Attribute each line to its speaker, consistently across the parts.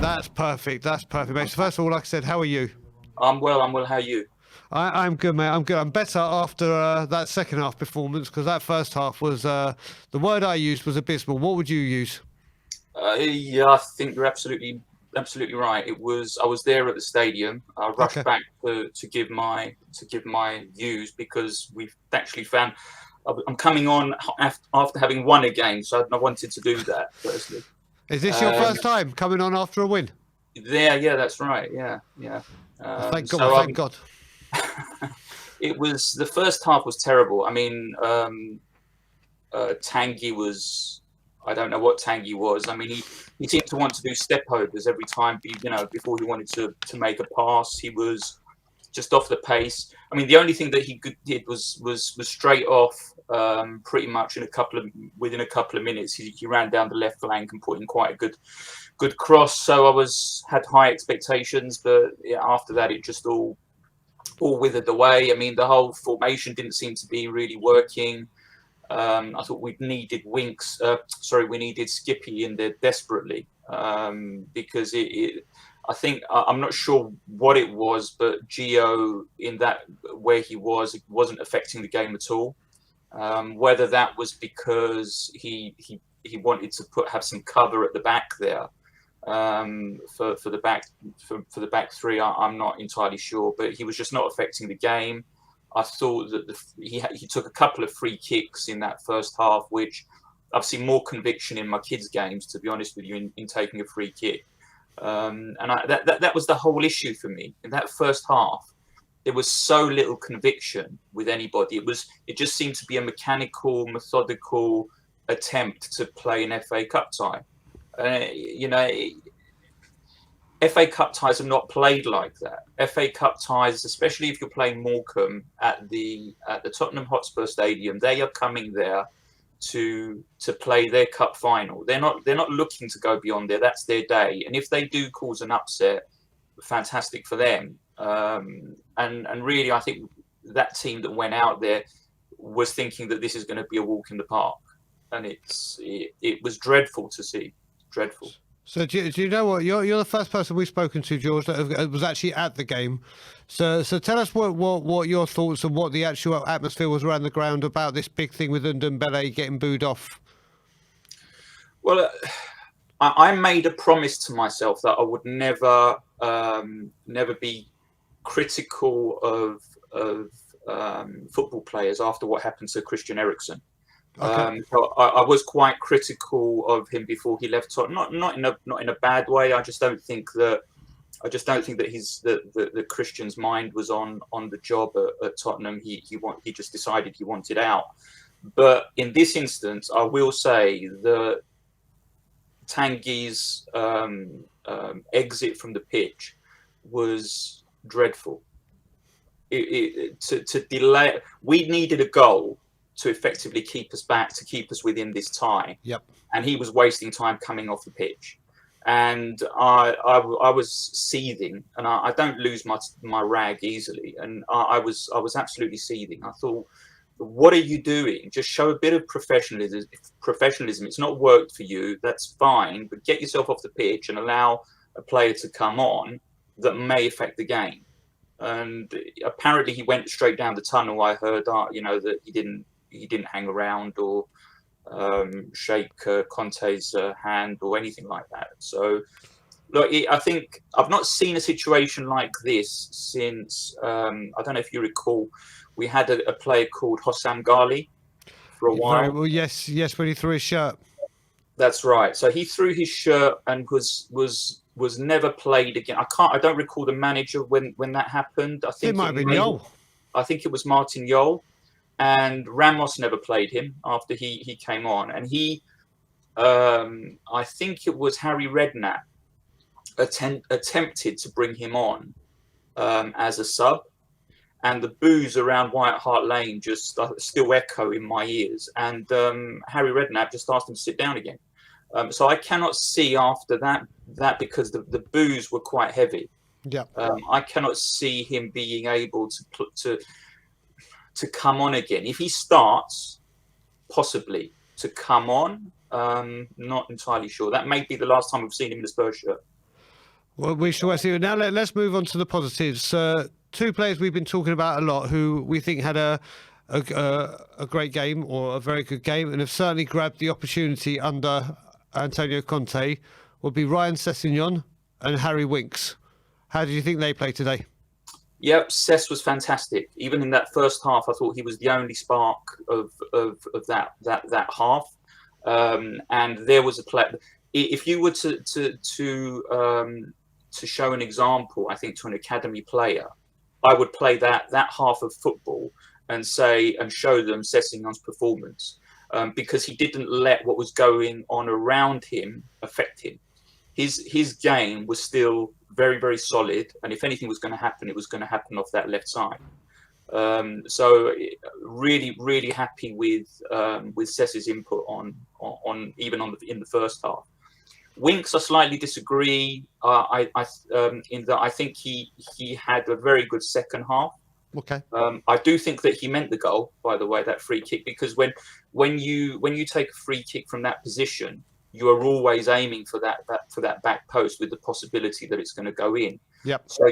Speaker 1: That's perfect. That's perfect, mate. So first of all, like I said, how are you?
Speaker 2: I'm well. I'm well. How are you?
Speaker 1: I'm good, mate. I'm good. I'm better after that second half performance because that first half was the word I used was abysmal. What would you use?
Speaker 2: Yeah, I think you're absolutely right. I was there at the stadium. I rushed
Speaker 1: Okay.
Speaker 2: back to give my views because we've actually found I'm coming on after having won a game, so I wanted to do that firstly.
Speaker 1: Is this your
Speaker 2: Um,
Speaker 1: first time coming on after a win?
Speaker 2: yeah, that's right. Yeah, yeah.
Speaker 1: Oh, thank God. Well,
Speaker 2: So
Speaker 1: thank God.
Speaker 2: it was the first half was terrible. I mean, Tanguy was. I don't know what Tanguy was. I mean, he seemed to want to do step overs every time. Before he wanted to make a pass, he was just off the pace. I mean, the only thing that did was straight off. Pretty much within a couple of minutes, he ran down the left flank and put in quite a good cross. So had high expectations, but yeah, after that, it just all withered away. I mean, the whole formation didn't seem to be really working. I thought we needed we needed Skippy in there desperately because I think I'm not sure what it was, but Gio in that where he was, it wasn't affecting the game at all. Whether that was because he wanted to have some cover at the back there for the back three, I'm not entirely sure, but he was just not affecting the game. I thought that he took a couple of free kicks in that first half, which I've seen more conviction in my kids' games, to be honest with you, in taking a free kick. That was the whole issue for me in that first half. There was so little conviction with anybody. It just seemed to be a mechanical, methodical attempt to play an FA Cup tie. You know, FA Cup ties are not played like that. FA Cup ties, especially if you're playing Morecambe at the Tottenham Hotspur Stadium, they are coming there to play their cup final. They're not looking to go beyond there. That's their day. And if they do cause an upset, fantastic for them. And really, I think that team that went out there was thinking that this is going to be a walk in the park, and it was dreadful to see. Dreadful.
Speaker 1: So do you know what you're the first person we've spoken to, George, that was actually at the game. So tell us what your thoughts and what the actual atmosphere was around the ground about this big thing with Ndombele getting booed off.
Speaker 2: Well, I made a promise to myself that I would never be critical of football players after what happened to Christian Eriksen.
Speaker 1: Okay.
Speaker 2: So I was quite critical of him before he left Tottenham. Not in a bad way. I just don't think that the Christian's mind was on the job at Tottenham. He just decided he wanted out. But in this instance, I will say that Tanguy's exit from the pitch was dreadful. To delay, we needed a goal to effectively keep us within this tie.
Speaker 1: Yep.
Speaker 2: And he was wasting time coming off the pitch. And I was seething, and I don't lose my rag easily. And I was absolutely seething. I thought, what are you doing? Just show a bit of professionalism. It's not worked for you. That's fine, but get yourself off the pitch and allow a player to come on that may affect the game. And apparently, he went straight down the tunnel. I heard, that he didn't hang around or shake Conte's hand or anything like that. So, look, I think I've not seen a situation like this since I don't know if you recall, we had a player called Hossam Ghali for a
Speaker 1: Very
Speaker 2: while.
Speaker 1: well. Yes. When he threw his shirt.
Speaker 2: That's right. So he threw his shirt and was never played again. I don't recall the manager when that happened.
Speaker 1: It might have been Yol.
Speaker 2: I think it was Martin Jol. And Ramos never played him after he came on. And I think it was Harry Redknapp attempted to bring him on as a sub. And the boos around White Hart Lane just still echo in my ears. And Harry Redknapp just asked him to sit down again. So I cannot see after that because the boos were quite heavy.
Speaker 1: Yeah.
Speaker 2: I cannot see him being able to come on again. If he starts, possibly to come on, not entirely sure. That may be the last time we've seen him in the Spurs shirt.
Speaker 1: Well, we shall see. Now let's move on to the positives. Two players we've been talking about a lot, who we think had a great game or a very good game, and have certainly grabbed the opportunity under Antonio Conte, would be Ryan Sessegnon and Harry Winks. How did you think they played today?
Speaker 2: Yep, Cess was fantastic. Even in that first half, I thought he was the only spark of that half. And there was a play. If you were to show an example, I think, to an academy player, I would play that half of football and show them Sessegnon's performance, because he didn't let what was going on around him affect him. His game was still very, very solid, and if anything was going to happen, it was going to happen off that left side. So really, really happy with Cess's input in the first half. Winks, I slightly disagree. In that I think he had a very good second half.
Speaker 1: Okay.
Speaker 2: I do think that he meant the goal, by the way, that free kick, because when you take a free kick from that position, you are always aiming for that back post with the possibility that it's going to go in.
Speaker 1: Yep.
Speaker 2: So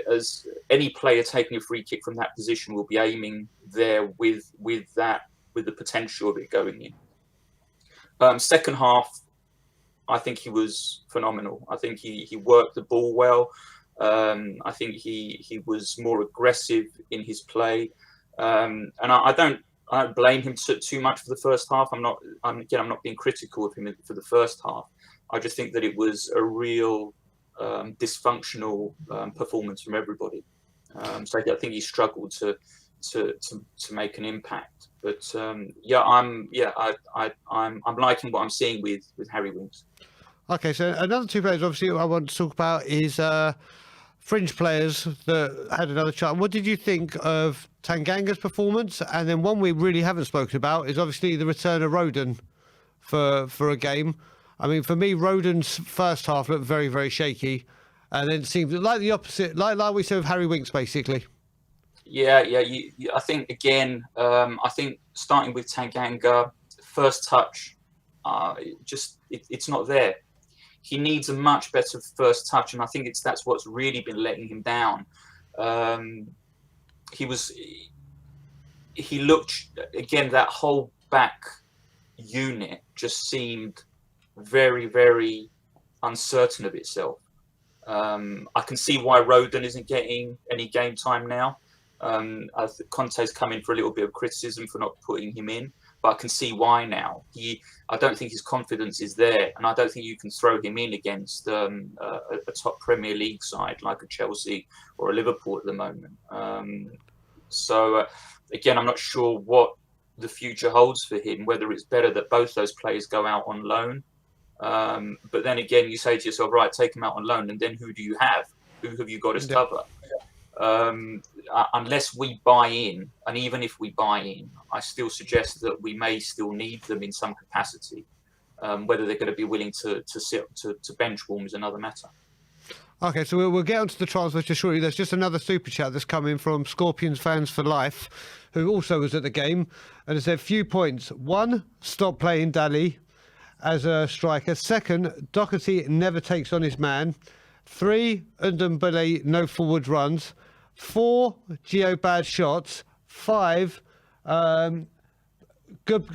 Speaker 2: as any player taking a free kick from that position will be aiming there with the potential of it going in. Second half, I think he was phenomenal. I think he worked the ball well. I think he was more aggressive in his play, and I don't blame him too much for the first half. I'm not being critical of him for the first half. I just think that it was a real dysfunctional performance from everybody. So I think he struggled to make an impact. But I'm liking what I'm seeing with Harry Winks.
Speaker 1: Okay, so another two players obviously I want to talk about is fringe players that had another chance. What did you think of Tanganga's performance? And then one we really haven't spoken about is obviously the return of Roden for a game. I mean, for me, Roden's first half looked very, very shaky, and then it seemed like the opposite, like we said with Harry Winks, basically.
Speaker 2: Yeah. I think again, I think starting with Tanganga, first touch, it's not there. He needs a much better first touch, and I think that's what's really been letting him down. He looked, again, that whole back unit just seemed very, very uncertain of itself. I can see why Roden isn't getting any game time now. Conte's come in for a little bit of criticism for not putting him in, but I can see why now. I don't think his confidence is there, and I don't think you can throw him in against a top Premier League side like a Chelsea or a Liverpool at the moment. So again, I'm not sure what the future holds for him, whether it's better that both those players go out on loan. But then again, you say to yourself, right, take him out on loan, and then who do you have? Who have you got as cover? Unless we buy in, and even if we buy in, I still suggest that we may still need them in some capacity. Whether they're going to be willing to bench warm is another matter.
Speaker 1: Okay, so we'll get onto the transfers just shortly. There's just another super chat that's coming from Scorpions Fans for Life, who also was at the game, and it said few points. 1, stop playing Dali as a striker. 2, Doherty never takes on his man. 3, Ndombele no forward runs. 4, Gio bad shots. 5, good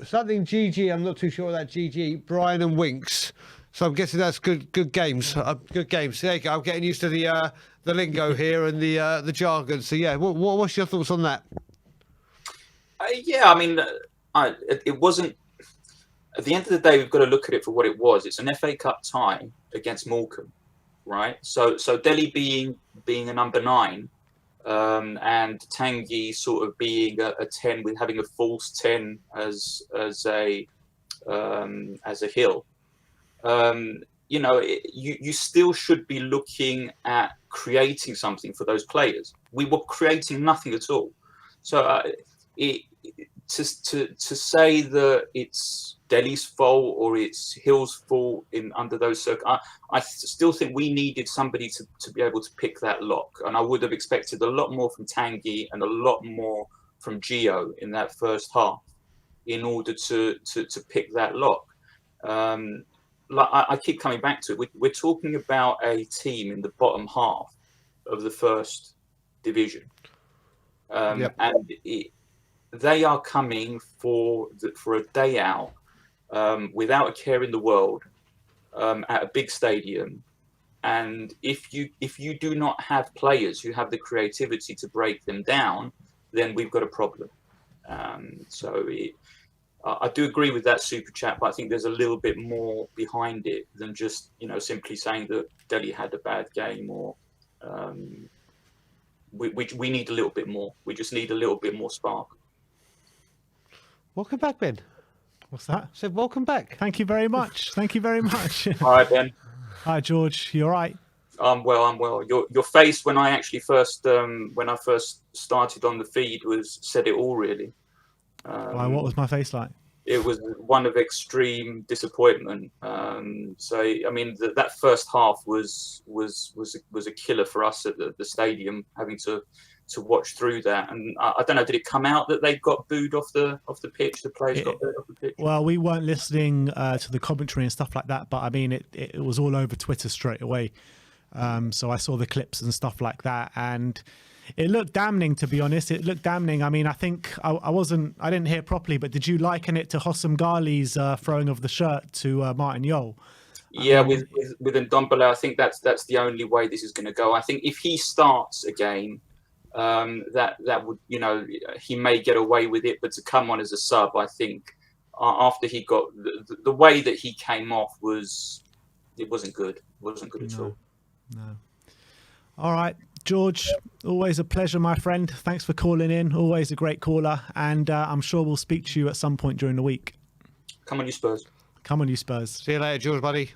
Speaker 1: something GG. I'm not too sure of that GG. Brian and Winks. So I'm guessing that's good games. Good games. There you go. I'm getting used to the lingo here and the jargon. So yeah, what's your thoughts on that?
Speaker 2: Yeah, I mean, it wasn't. At the end of the day, we've got to look at it for what it was. It's an FA Cup tie against Morecambe, right? So Delhi being a number 9, and Tanguy sort of being a 10 with having a false 10 as a hill. You still should be looking at creating something for those players. We were creating nothing at all. So to say that it's Delhi's fault or it's Hill's fault under those circumstances, I still think we needed somebody to be able to pick that lock. And I would have expected a lot more from Tanguy and a lot more from Gio in that first half in order to pick that lock. like I keep coming back to it. We're talking about a team in the bottom half of the first division,
Speaker 1: Yep.
Speaker 2: and they are coming for a day out without a care in the world at a big stadium. And if you do not have players who have the creativity to break them down, then we've got a problem. I do agree with that super chat, but I think there's a little bit more behind it than just simply saying that Delhi had a bad game, or we need a little bit more. We just need a little bit more spark.
Speaker 1: Welcome back, Ben.
Speaker 3: What's that?
Speaker 1: I said welcome back.
Speaker 3: Thank you very much. Thank you very much.
Speaker 2: All right, Ben.
Speaker 3: Hi, George. You all right?
Speaker 2: I'm well. Your face when I first started on the feed said it all, really.
Speaker 3: Why? What was my face like?
Speaker 2: It was one of extreme disappointment. I mean, that first half was a killer for us at the stadium, having to watch through that. And I don't know, did it come out that they got booed off the pitch? The players got booed off the pitch.
Speaker 3: Well, we weren't listening to the commentary and stuff like that, but I mean, it was all over Twitter straight away. So I saw the clips and stuff like that, and it looked damning, to be honest. It looked damning. I mean, I think I didn't hear properly, but did you liken it to Hossam Ghali's throwing of the shirt to Martin Yole?
Speaker 2: Yeah, with Ndombele, I think that's the only way this is going to go. I think if he starts a game, that would, he may get away with it, but to come on as a sub, I think after he got the way that he came off it wasn't good. It wasn't good at all.
Speaker 3: No. All right, George, always a pleasure, my friend. Thanks for calling in. Always a great caller. And I'm sure we'll speak to you at some point during the week.
Speaker 2: Come on, you Spurs.
Speaker 3: Come on, you Spurs.
Speaker 1: See you later, George, buddy.